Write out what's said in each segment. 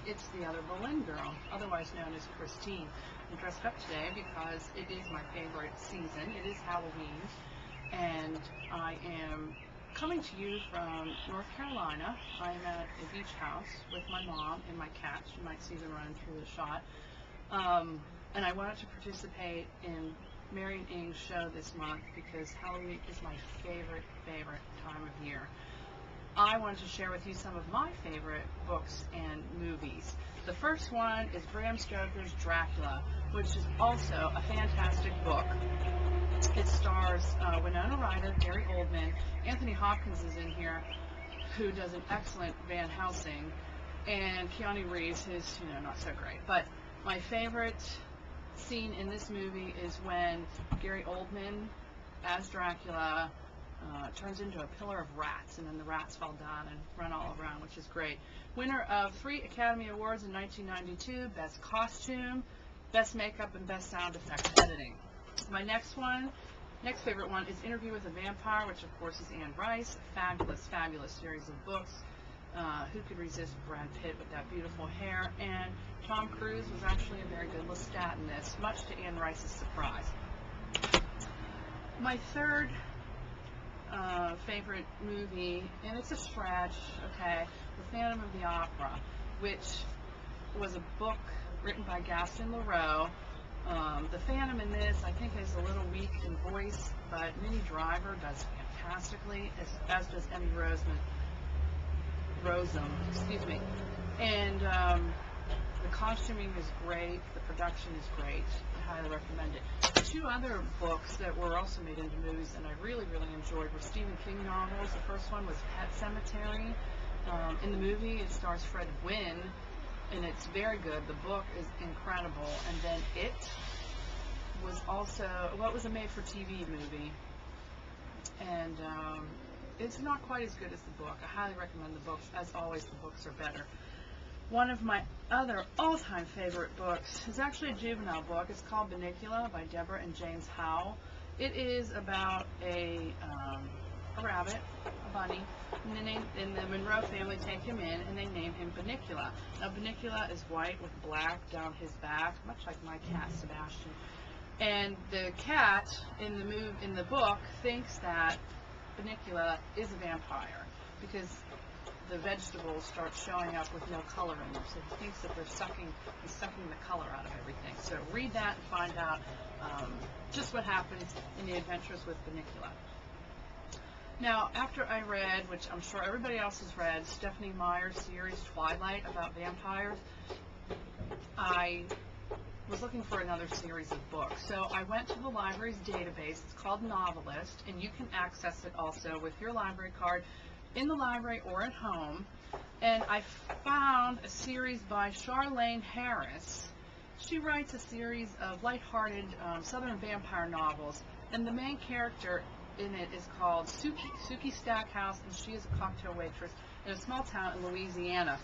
It's the other Berlin girl, otherwise known as Christine. I'm dressed up today because it is my favorite season. It is Halloween, and I am coming to you from North Carolina. I am at a beach house with my mom and my cats. You might see them run through the shot. And I wanted to participate in Mary and Ing's show this month because Halloween is my favorite time of year. I wanted to share with you some of my favorite books and movies. The first one is Bram Stoker's Dracula, which is also a fantastic book. It stars Winona Ryder, Gary Oldman, Anthony Hopkins is in here, who does an excellent Van Helsing, and Keanu Reeves, who's not so great. But my favorite scene in this movie is when Gary Oldman, as Dracula, turns into a pillar of rats, and then the rats fall down and run all around, which is great. Winner of 3 Academy Awards in 1992, Best Costume, Best Makeup, and Best Sound Effects Editing. My next favorite one is Interview with a Vampire, which of course is Anne Rice. Fabulous series of books. Who could resist Brad Pitt with that beautiful hair? And Tom Cruise was actually a very good Lestat in this, much to Anne Rice's surprise. My third favorite movie, and it's a stretch, okay, The Phantom of the Opera, which was a book written by Gaston Leroux. The Phantom in this, I think, is a little weak in voice, but Minnie Driver does fantastically, as does Emmy Rossum, excuse me. And the costuming is great, the production is great. I highly recommend it. 2 other books that were also made into movies and I really enjoyed were Stephen King novels. The first one was Pet Sematary. In the movie, it stars Fred Gwynne, and it's very good. The book is incredible. And then it was also, well, it was a made-for-TV movie, and it's not quite as good as the book. I highly recommend the books. As always, the books are better. One of my other all-time favorite books is actually a juvenile book. It's called Bunnicula by Deborah and James Howell. It is about a rabbit, a bunny, and the Monroe family take him in and they name him Bunnicula. Now Bunnicula is white with black down his back, much like my cat Sebastian. And the cat in the book thinks that Bunnicula is a vampire because the vegetables start showing up with no color in them, so he thinks that he's sucking the color out of everything. So read that and find out just what happens in the adventures with Bunnicula. Now, after I read, which I'm sure everybody else has read, Stephenie Meyer's series Twilight about vampires, I was looking for another series of books. So I went to the library's database. It's called Novelist, and you can access it also with your library card in the library or at home. And I found a series by Charlaine Harris. She writes a series of lighthearted Southern vampire novels, and the main character in it is called Suki Stackhouse, and she is a cocktail waitress in a small town in Louisiana.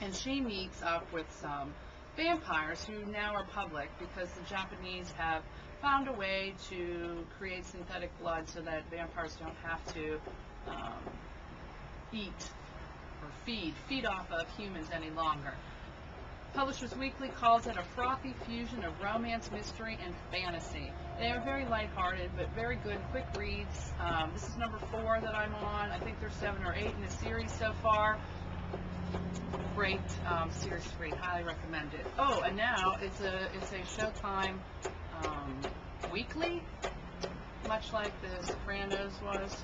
And she meets up with some vampires who now are public because the Japanese have found a way to create synthetic blood so that vampires don't have to eat or feed off of humans any longer. Publishers Weekly calls it a frothy fusion of romance, mystery, and fantasy. They are very lighthearted, but very good, quick reads. This is number 4 that I'm on. I think there's 7 or 8 in the series so far. Great series 3. Highly recommend it. Oh, and now it's a Showtime weekly, much like The Sopranos was.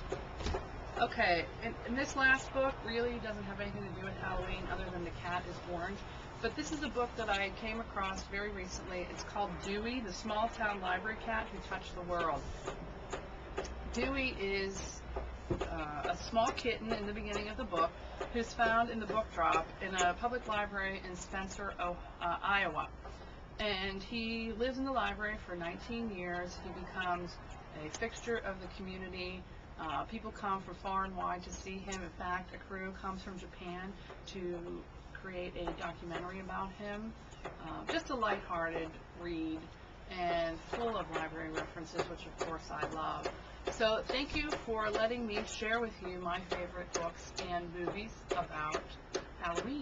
Okay, and this last book really doesn't have anything to do with Halloween other than the cat is orange. But this is a book that I came across very recently. It's called Dewey, the Small Town Library Cat Who Touched the World. Dewey is a small kitten in the beginning of the book who's found in the book drop in a public library in Spencer, Iowa. And he lives in the library for 19 years. He becomes a fixture of the community. People come from far and wide to see him. In fact, a crew comes from Japan to create a documentary about him. Just a lighthearted read and full of library references, which of course I love. So thank you for letting me share with you my favorite books and movies about Halloween.